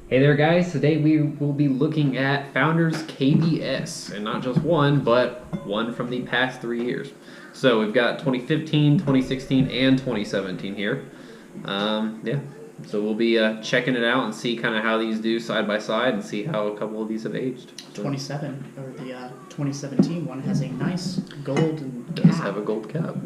Hey there guys, today we will be looking at Founders KBS, and not just one, but one from the past 3 years. So we've got 2015, 2016, and 2017 here. Yeah, so we'll be checking it out and see kind of how these do side by side and see how a couple of these have aged. So, 2017 one has a nice golden cap. does have a gold cap.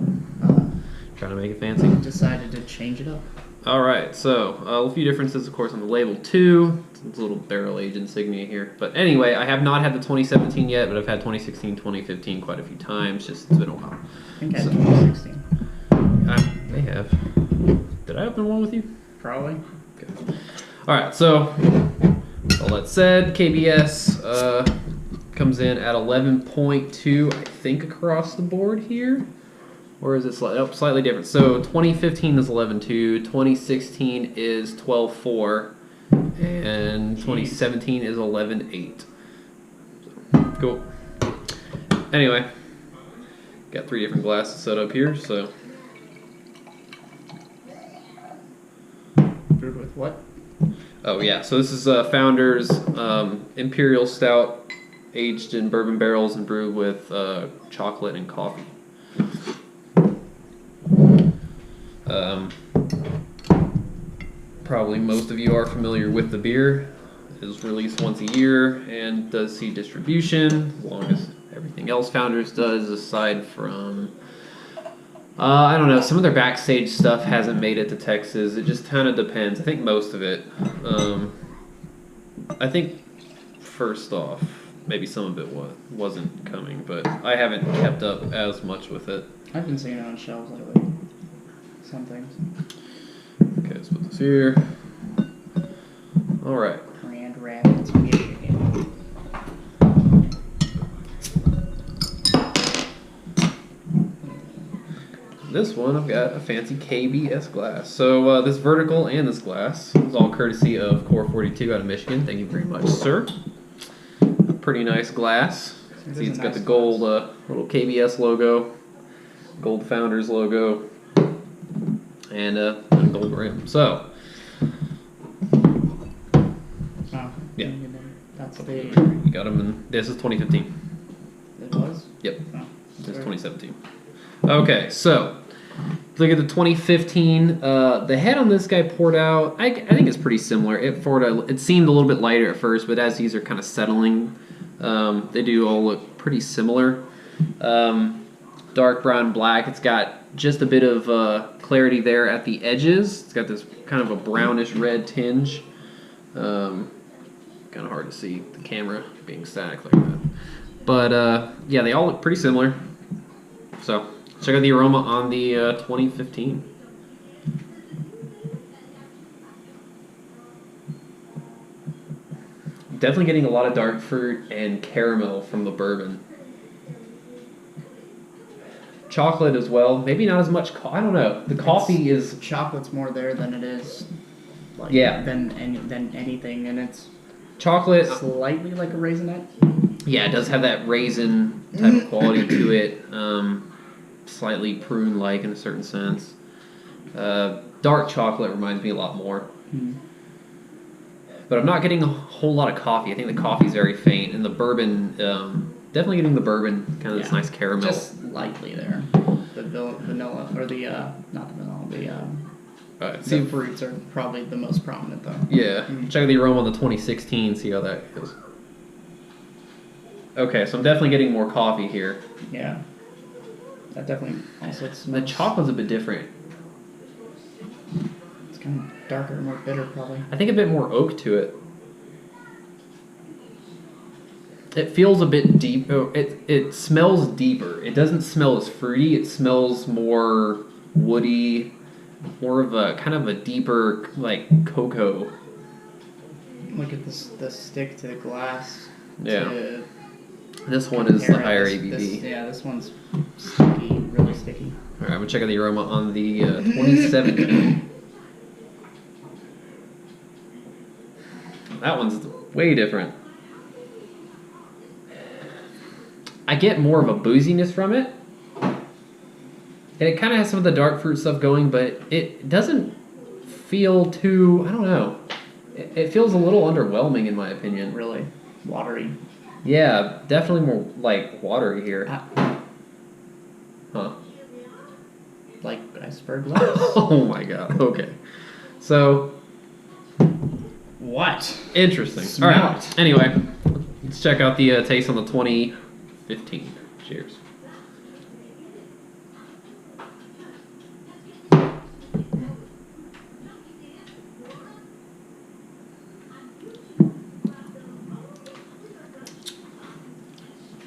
Trying to make it fancy. Decided to change it up. Alright, so a few differences, of course, on the label too. It's a little barrel age insignia here. But anyway, I have not had the 2017 yet, but I've had 2016, 2015 quite a few times. Just it's been a while. I think I had 2016. I may have. Did I open one with you? Probably. Okay. Alright, so all that said, KBS comes in at 11.2, I think, across the board here. Or is it slightly different? So 2015 is 11.2, 2016 is 12.4, and 2017 is 11.8. So, cool. Anyway, got 3 different glasses set up here. So Brewed with what? oh yeah, so this is Founders Imperial Stout, aged in bourbon barrels and brewed with chocolate and coffee. Probably most of you are familiar with the beer. It is released once a year and does see distribution, as long as everything else Founders does, aside from, I don't know, some of their backstage stuff hasn't made it to Texas. It just kind of depends. I think most of it. I think, first off, maybe some of it wasn't coming, but I haven't kept up as much with it. I've been seeing it on shelves lately. Some things. Okay, let's put this here. Alright. Grand Rapids, Michigan. This one, I've got a fancy KBS glass. So this vertical and this glass is all courtesy of Core 42 out of Michigan. Thank you very much, sir. A pretty nice glass. See, it's got the gold little KBS logo, gold Founders logo, and a gold rim. So, Oh, yeah. That's the. You got them in, this is 2015. It was? Yep. Oh, This is 2017. Okay, so look at the 2015. The head on this guy poured out. I think it's pretty similar. It seemed a little bit lighter at first, but as these are kind of settling, they do all look pretty similar. Dark brown, black. It's got just a bit of clarity there at the edges. It's got this kind of a brownish red tinge. Kind of hard to see the camera being static like that. But yeah, they all look pretty similar. So check out the aroma on the 2015. Definitely getting a lot of dark fruit and caramel from the bourbon. Chocolate as well. Maybe not as much. I don't know. The coffee is Chocolate's more there than it is. Like, yeah. Than anything, and it's chocolate. slightly like a raisinette. Yeah, it does have that raisin type of quality to it. Slightly prune-like in a certain sense. Dark chocolate reminds me a lot more. But I'm not getting a whole lot of coffee. I think the coffee's very faint, and the bourbon, definitely getting the bourbon, kind of this nice caramel. Just lightly there. The vanilla, or the, not the vanilla, the fruits are probably the most prominent though. Yeah, check out the aroma on the 2016, see how that goes. Okay, so I'm definitely getting more coffee here. Yeah. That definitely also The smells. chocolate's a bit different. It's kind of darker and more bitter, probably. I think a bit more oak to it. It feels a bit deep. Oh, it smells deeper. It doesn't smell as fruity. It smells more woody, more of a kind of a deeper like cocoa. Look at this, the stick to the glass. Yeah. This one is the higher ABV. This one's sticky, really sticky. All right, I'm gonna check out the aroma on the 2017. That one's way different. I get more of a booziness from it. And it kind of has some of the dark fruit stuff going, but it doesn't feel too, I don't know. It feels a little underwhelming in my opinion. Really watery. Yeah, definitely more like watery here. Huh? Like iceberg lettuce. Oh my god. Okay. So. What? Interesting. Smell All right. it. Anyway, let's check out the taste on the 2015. Cheers.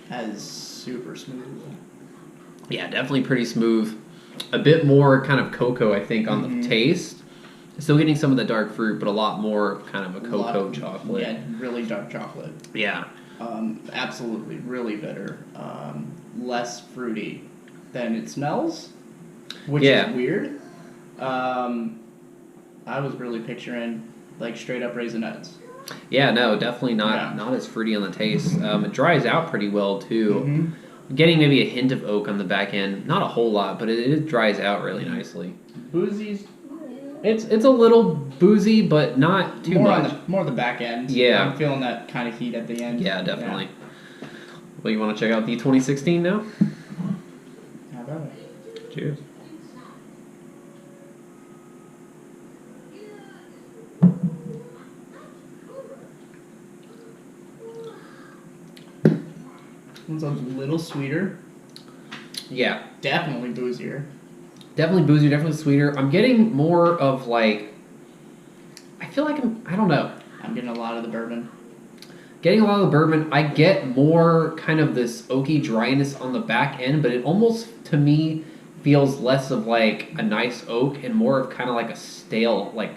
That is super smooth. Yeah, definitely pretty smooth. A bit more kind of cocoa, I think, on the taste. Still getting some of the dark fruit, but a lot more kind of a cocoa chocolate. Yeah, really dark chocolate. Yeah. Absolutely, really bitter. Less fruity than it smells, which is weird. I was really picturing like straight up Raisinets. Yeah, no, definitely not as fruity on the taste. It dries out pretty well too. Getting maybe a hint of oak on the back end, not a whole lot, but it dries out really nicely. Boozy's. It's a little boozy, but not too much. More the back end. Yeah, I'm feeling that kind of heat at the end. Yeah, definitely. Yeah. Well, you want to check out the 2016 now? How about it? Cheers. One's a little sweeter. Yeah. Definitely boozier. Definitely boozier, definitely sweeter. I'm getting more of like... I feel like I don't know. I'm getting a lot of the bourbon. Getting a lot of the bourbon. I get more kind of this oaky dryness on the back end, but it almost, to me, feels less of like a nice oak and more of kind of like a stale, like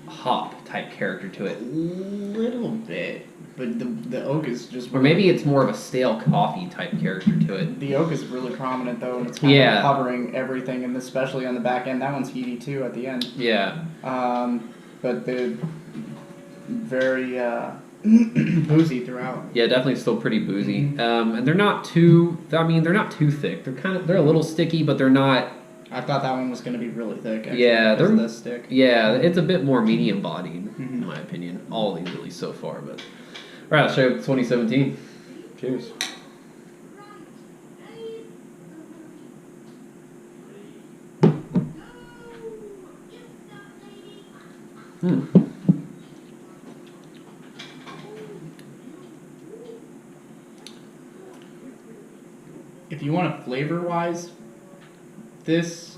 hop type character to it. A little bit. But the oak is just... Or maybe it's more of a stale coffee type character to it. The oak is really prominent, though, and it's kind of covering everything, and especially on the back end. That one's heaty, too, at the end. Yeah. But the very boozy throughout. Yeah, definitely still pretty boozy. And they're not too... I mean, they're not too thick. They're a little sticky, but they're not... I thought that one was going to be really thick, actually. Yeah, they're less thick. Yeah, it's a bit more medium-bodied, in my opinion. All of these, at least, so far, but... All right, I'll show you 2017. Cheers. If you want a flavor-wise, this,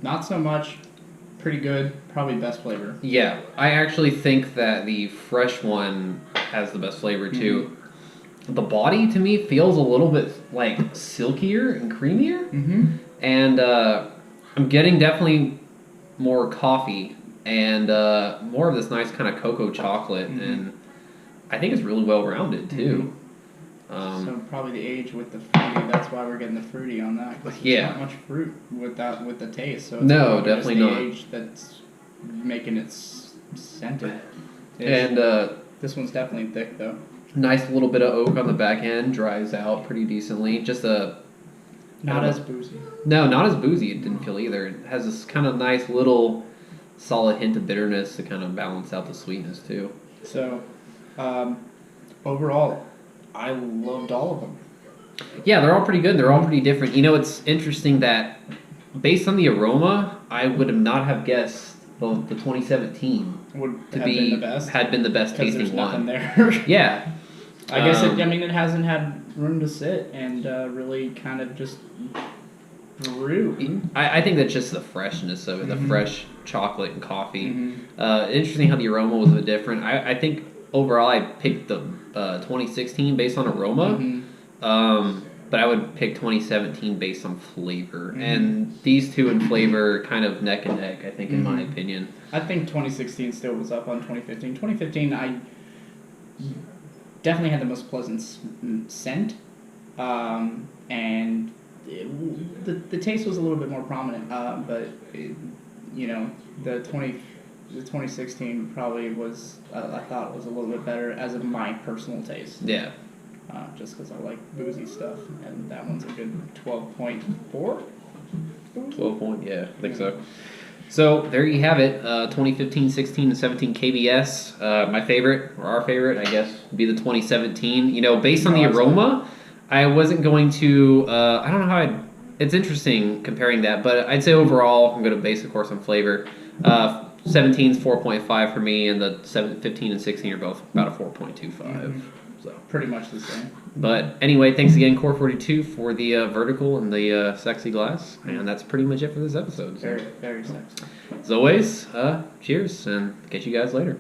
not so much. Pretty good. Probably best flavor. Yeah, I actually think that the fresh one has the best flavor too. The body to me feels a little bit like silkier and creamier, and I'm getting definitely more coffee and more of this nice kind of cocoa chocolate, and I think it's really well rounded too. So probably the age with the fruity. That's why we're getting the fruity on that. Yeah. There's not much fruit with the taste. So it's no, definitely just the not. age that's making it scented. And this one's definitely thick though. Nice little bit of oak on the back end, dries out pretty decently. Just not as boozy. No, not as boozy. It didn't feel either. It has this kind of nice little solid hint of bitterness to kind of balance out the sweetness too. So, overall, I loved all of them. Yeah, they're all pretty good. They're all pretty different. You know, it's interesting that based on the aroma, I would not have guessed the 2017 had been the best tasting there's one. Nothing there. Yeah. I guess it hasn't had room to sit and really kind of just brew. I think that's just the freshness of it, the fresh chocolate and coffee. Interesting how the aroma was a bit different. I think overall I picked the 2016 based on aroma, but I would pick 2017 based on flavor. And these two in flavor kind of neck and neck, I think, in my opinion. I think 2016 still was up on 2015. 2015, I definitely had the most pleasant scent, and the taste was a little bit more prominent. But the 2016 probably was I thought was a little bit better as of my personal taste. Yeah. Just because I like boozy stuff, and that one's a good 12.4. 12 point, yeah, I think so. So there you have it. 2015, 16, and 17 KBS. My favorite, or our favorite, I guess, would be the 2017. You know, based on the aroma, I wasn't going to. I don't know how I'd. It's interesting comparing that, but I'd say overall, I'm going to base, of course, on flavor. 17's 4.5 for me, and the 15 and 16 are both about a 4.25. Mm-hmm. So pretty much the same. But anyway, thanks again, Core 42, for the vertical and the sexy glass. And that's pretty much it for this episode. Very, very sexy. As always, cheers, and catch you guys later.